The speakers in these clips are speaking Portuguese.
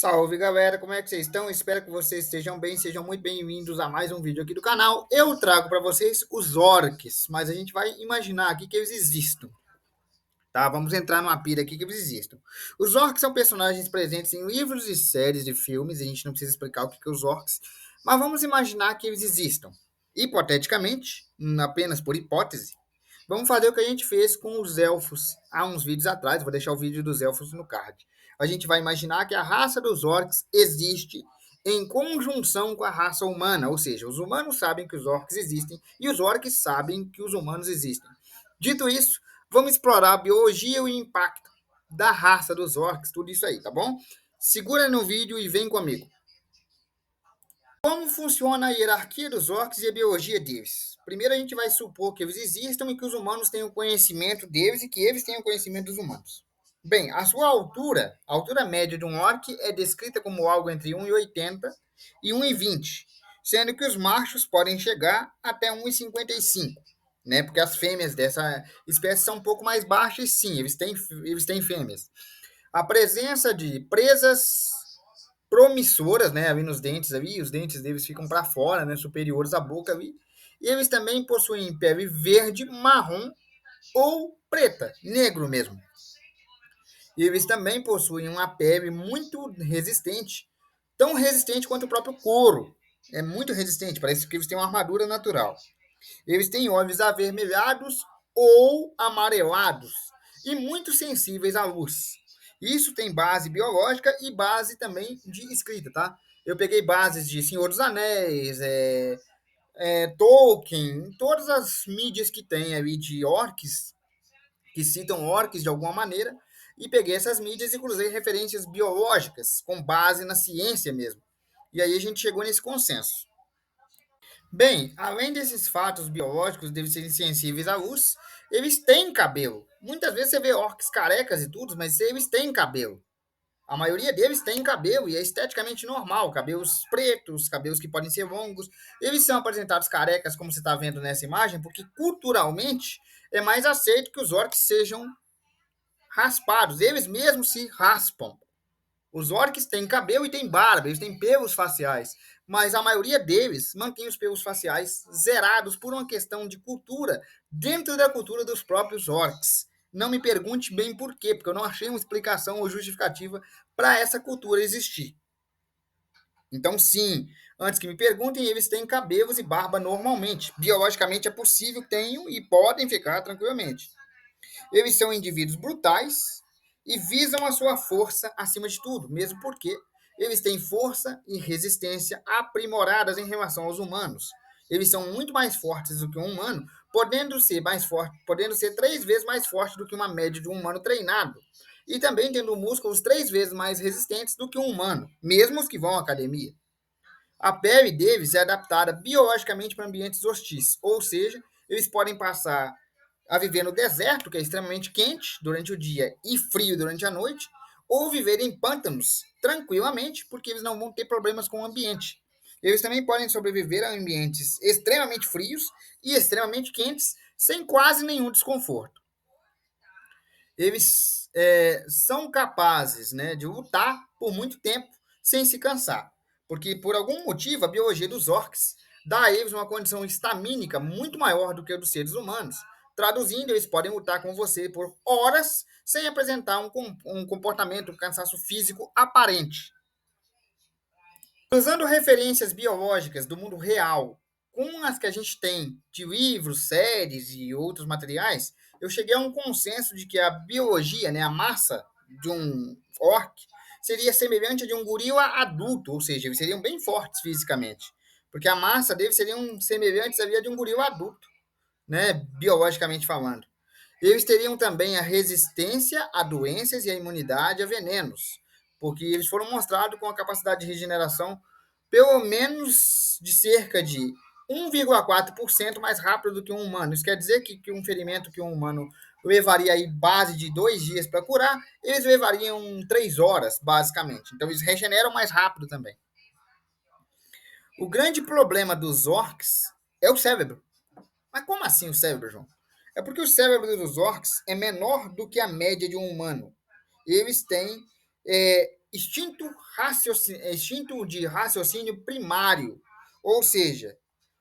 Salve galera, como é que vocês estão? Espero que vocês estejam bem, sejam muito bem-vindos a mais um vídeo aqui do canal. Eu trago para vocês os orcs, mas a gente vai imaginar aqui que eles existam, tá? Vamos entrar numa pira aqui que eles existam. Os orcs são personagens presentes em livros e séries de filmes, a gente não precisa explicar o que é os orcs, mas vamos imaginar que eles existam. Hipoteticamente, apenas por hipótese, vamos fazer o que a gente fez com os elfos há uns vídeos atrás. Vou deixar o vídeo dos elfos no card. A gente vai imaginar que a raça dos orcs existe em conjunção com a raça humana, ou seja, os humanos sabem que os orcs existem e os orcs sabem que os humanos existem. Dito isso, vamos explorar a biologia e o impacto da raça dos orcs, tudo isso aí, tá bom? Segura no vídeo e vem comigo. Como funciona a hierarquia dos orcs e a biologia deles? Primeiro a gente vai supor que eles existam e que os humanos tenham conhecimento deles e que eles tenham conhecimento dos humanos. Bem, a altura média de um orc é descrita como algo entre 1,80 e 1,20, sendo que os machos podem chegar até 1,55, né? Porque as fêmeas dessa espécie são um pouco mais baixas, sim, eles têm fêmeas. A presença de presas promissoras, né, ali nos dentes ali, os dentes deles ficam para fora, né, superiores à boca ali. E eles também possuem pele verde, marrom ou preta, negro mesmo. E eles também possuem uma pele muito resistente, tão resistente quanto o próprio couro. É muito resistente, parece que eles têm uma armadura natural. Eles têm olhos avermelhados ou amarelados e muito sensíveis à luz. Isso tem base biológica e base também de escrita, tá? Eu peguei bases de Senhor dos Anéis, Tolkien, todas as mídias que tem ali de orcs, que citam orcs de alguma maneira, e peguei essas mídias e cruzei referências biológicas, com base na ciência mesmo. E aí a gente chegou nesse consenso. Bem, além desses fatos biológicos de serem sensíveis à luz, eles têm cabelo. Muitas vezes você vê orcs carecas e tudo, mas eles têm cabelo. A maioria deles tem cabelo e é esteticamente normal, cabelos pretos, cabelos que podem ser longos. Eles são apresentados carecas, como você está vendo nessa imagem, porque culturalmente é mais aceito que os orcs sejam raspados. Eles mesmos se raspam. Os orcs têm cabelo e têm barba, eles têm pelos faciais, mas a maioria deles mantém os pelos faciais zerados por uma questão de cultura, dentro da cultura dos próprios orcs. Não me pergunte bem por quê, porque eu não achei uma explicação ou justificativa para essa cultura existir. Então, sim, antes que me perguntem, eles têm cabelos e barba normalmente. Biologicamente é possível que tenham e podem ficar tranquilamente. Eles são indivíduos brutais e visam a sua força acima de tudo, mesmo porque eles têm força e resistência aprimoradas em relação aos humanos. Eles são muito mais fortes do que um humano, podendo ser 3 vezes mais forte do que uma média de um humano treinado. E também tendo músculos 3 vezes mais resistentes do que um humano, mesmo os que vão à academia. A pele deles é adaptada biologicamente para ambientes hostis, ou seja, eles podem passar a viver no deserto, que é extremamente quente durante o dia e frio durante a noite, ou viver em pântanos tranquilamente, porque eles não vão ter problemas com o ambiente. Eles também podem sobreviver a ambientes extremamente frios e extremamente quentes, sem quase nenhum desconforto. Eles são capazes, né, de lutar por muito tempo sem se cansar, porque por algum motivo a biologia dos orcs dá a eles uma condição estamínica muito maior do que a dos seres humanos. Traduzindo, eles podem lutar com você por horas sem apresentar um comportamento, um cansaço físico aparente. Usando referências biológicas do mundo real com as que a gente tem de livros, séries e outros materiais, eu cheguei a um consenso de que a biologia, né, a massa de um orc, seria semelhante a de um gorila adulto, ou seja, eles seriam bem fortes fisicamente, porque a massa deles seriam semelhantes à de um gorila adulto, né, biologicamente falando. Eles teriam também a resistência a doenças e a imunidade a venenos, porque eles foram mostrados com a capacidade de regeneração pelo menos de cerca de 1,4% mais rápido do que um humano. Isso quer dizer que um ferimento que um humano levaria aí base de 2 dias para curar, eles levariam 3 horas, basicamente. Então eles regeneram mais rápido também. O grande problema dos orcs é o cérebro. Mas como assim o cérebro, João? É porque o cérebro dos orcs é menor do que a média de um humano. Eles têm instinto de raciocínio primário. Ou seja,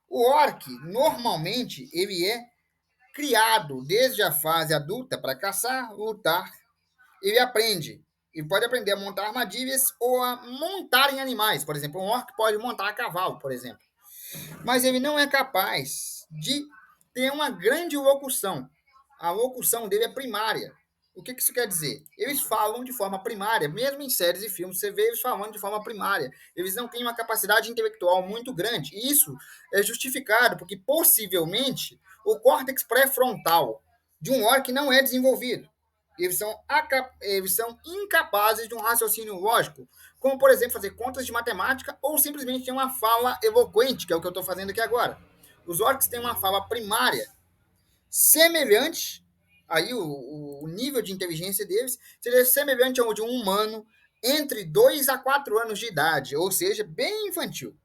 o orc, normalmente, ele é criado desde a fase adulta para caçar, lutar. Ele aprende. Ele pode aprender a montar armadilhas ou a montar em animais. Por exemplo, um orc pode montar a cavalo, por exemplo. Mas ele não é capaz de ter uma grande locução. A locução dele é primária. O que isso quer dizer? Eles falam de forma primária, mesmo em séries e filmes, você vê eles falando de forma primária. Eles não têm uma capacidade intelectual muito grande. E isso é justificado porque, possivelmente, o córtex pré-frontal de um orc não é desenvolvido. Eles são incapazes de um raciocínio lógico, como, por exemplo, fazer contas de matemática ou simplesmente ter uma fala eloquente, que é o que eu estou fazendo aqui agora. Os orcs têm uma fala primária semelhante, aí o nível de inteligência deles seria semelhante ao de um humano entre 2 a 4 anos de idade, ou seja, bem infantil.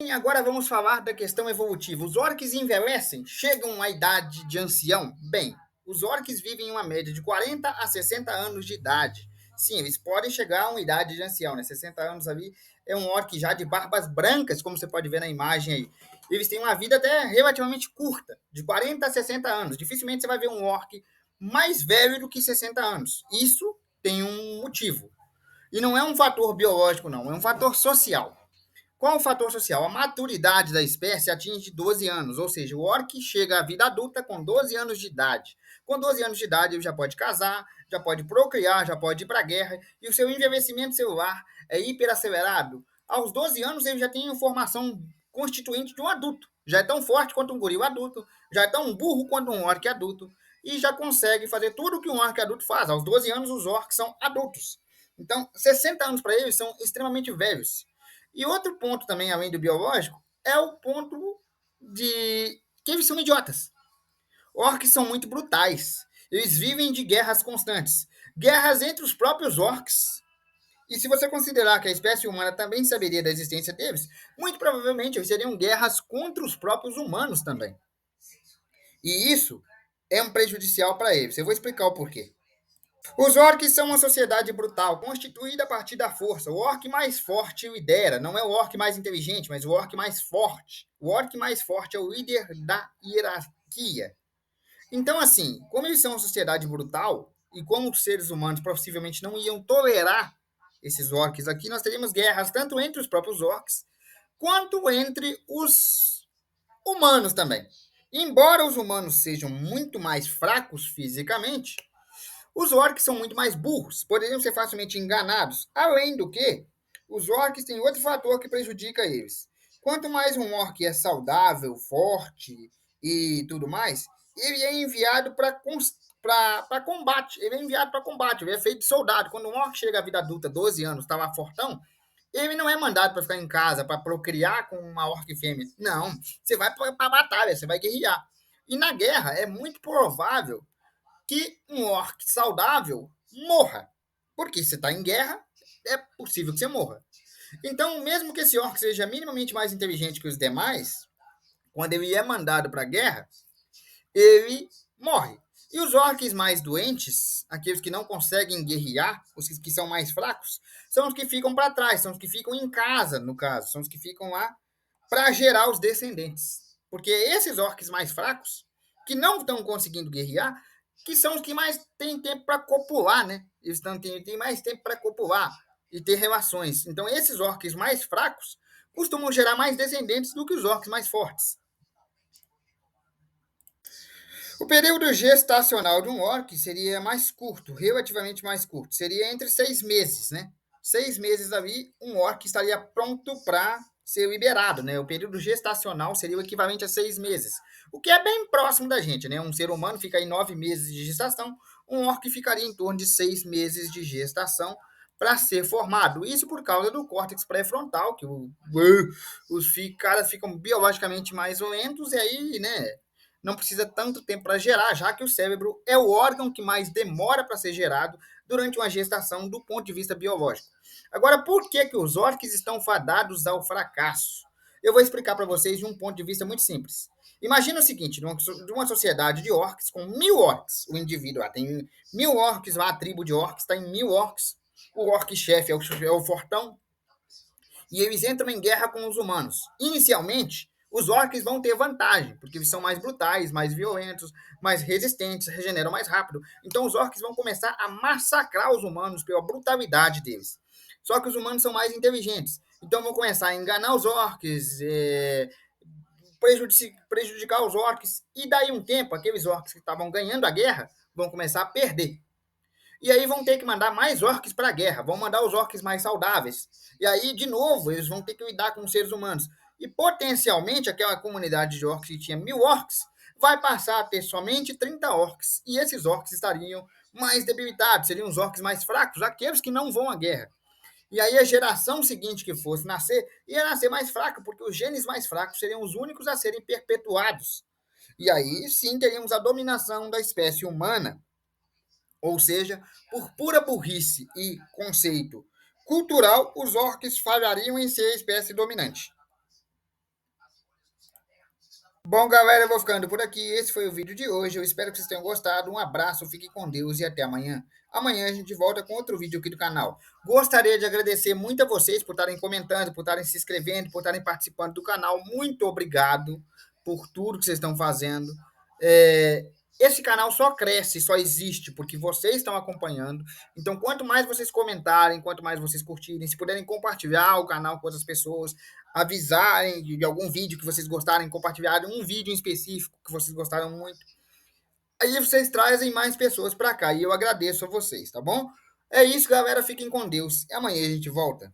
E agora vamos falar da questão evolutiva. Os orcs envelhecem? Chegam à idade de ancião? Bem, os orcs vivem em uma média de 40 a 60 anos de idade. Sim, eles podem chegar a uma idade de ancião, né? 60 anos ali é um orc já de barbas brancas, como você pode ver na imagem aí. Eles têm uma vida até relativamente curta, de 40 a 60 anos. Dificilmente você vai ver um orc mais velho do que 60 anos. Isso tem um motivo. E não é um fator biológico, não, é um fator social. Qual o fator social? A maturidade da espécie atinge 12 anos, ou seja, o orc chega à vida adulta com 12 anos de idade. Com 12 anos de idade, ele já pode casar, já pode procriar, já pode ir para a guerra, e o seu envelhecimento celular é hiperacelerado. Aos 12 anos, ele já tem a formação constituinte de um adulto. Já é tão forte quanto um goril adulto, já é tão burro quanto um orc adulto, e já consegue fazer tudo o que um orc adulto faz. Aos 12 anos, os orcs são adultos. Então, 60 anos para eles são extremamente velhos. E outro ponto também, além do biológico, é o ponto de que eles são idiotas. Orcs são muito brutais. Eles vivem de guerras constantes. Guerras entre os próprios orcs. E se você considerar que a espécie humana também saberia da existência deles, muito provavelmente eles seriam guerras contra os próprios humanos também. E isso é um prejudicial para eles. Eu vou explicar o porquê. Os orcs são uma sociedade brutal, constituída a partir da força. O orc mais forte lidera, não é o orc mais inteligente, mas o orc mais forte. O orc mais forte é o líder da hierarquia. Então, assim, como eles são uma sociedade brutal, e como os seres humanos possivelmente não iam tolerar esses orcs aqui, nós teríamos guerras tanto entre os próprios orcs, quanto entre os humanos também. Embora os humanos sejam muito mais fracos fisicamente, os orcs são muito mais burros, poderiam ser facilmente enganados. Além do que, os orcs têm outro fator que prejudica eles. Quanto mais um orc é saudável, forte e tudo mais, ele é enviado para combate. Ele é enviado para combate, ele é feito de soldado. Quando um orc chega à vida adulta, 12 anos, está lá fortão, ele não é mandado para ficar em casa, para procriar com uma orc fêmea. Não, você vai para a batalha, você vai guerrear. E na guerra é muito provável que um orc saudável morra. Porque se está em guerra, é possível que você morra. Então, mesmo que esse orc seja minimamente mais inteligente que os demais, quando ele é mandado para a guerra, ele morre. E os orcs mais doentes, aqueles que não conseguem guerrear, os que são mais fracos, são os que ficam para trás, são os que ficam em casa, no caso, são os que ficam lá para gerar os descendentes. Porque esses orcs mais fracos, que não estão conseguindo guerrear, que são os que mais têm tempo para copular, né? Eles têm mais tempo para copular e ter relações. Então, esses orcs mais fracos costumam gerar mais descendentes do que os orcs mais fortes. O período gestacional de um orc seria mais curto, relativamente mais curto. Seria entre 6 meses, né? 6 meses ali, um orc estaria pronto para ser liberado, né? O período gestacional seria o equivalente a 6 meses. O que é bem próximo da gente, né? Um ser humano fica em 9 meses de gestação, um orc ficaria em torno de 6 meses de gestação para ser formado. Isso por causa do córtex pré-frontal, que os caras ficam biologicamente mais lentos e aí, né? Não precisa tanto tempo para gerar, já que o cérebro é o órgão que mais demora para ser gerado durante uma gestação do ponto de vista biológico. Agora, por que os orcs estão fadados ao fracasso? Eu vou explicar para vocês de um ponto de vista muito simples. Imagina o seguinte, de uma sociedade de orcs com 1000 orcs, o indivíduo lá tem 1000 orcs lá, a tribo de orcs está em 1000 orcs. O orc-chefe é o fortão, e eles entram em guerra com os humanos. Inicialmente, os orcs vão ter vantagem, porque eles são mais brutais, mais violentos, mais resistentes, regeneram mais rápido. Então os orcs vão começar a massacrar os humanos pela brutalidade deles. Só que os humanos são mais inteligentes. Então vão começar a enganar os orcs, prejudicar os orcs. E daí um tempo, aqueles orcs que estavam ganhando a guerra vão começar a perder. E aí vão ter que mandar mais orcs para a guerra, vão mandar os orcs mais saudáveis. E aí, de novo, eles vão ter que lidar com os seres humanos. E potencialmente, aquela comunidade de orcs que tinha 1.000 orcs vai passar a ter somente 30 orcs. E esses orcs estariam mais debilitados, seriam os orcs mais fracos, aqueles que não vão à guerra. E aí a geração seguinte que fosse nascer ia nascer mais fraca, porque os genes mais fracos seriam os únicos a serem perpetuados. E aí sim teríamos a dominação da espécie humana. Ou seja, por pura burrice e conceito cultural, os orcs falhariam em ser a espécie dominante. Bom, galera, eu vou ficando por aqui. Esse foi o vídeo de hoje. Eu espero que vocês tenham gostado. Um abraço, fique com Deus e até amanhã. Amanhã a gente volta com outro vídeo aqui do canal. Gostaria de agradecer muito a vocês por estarem comentando, por estarem se inscrevendo, por estarem participando do canal. Muito obrigado por tudo que vocês estão fazendo. Esse canal só cresce, só existe porque vocês estão acompanhando. Então, quanto mais vocês comentarem, quanto mais vocês curtirem, se puderem compartilhar o canal com outras pessoas, avisarem de algum vídeo que vocês gostarem, compartilharem um vídeo em específico que vocês gostaram muito. Aí vocês trazem mais pessoas para cá e eu agradeço a vocês, tá bom? É isso, galera. Fiquem com Deus. E amanhã a gente volta.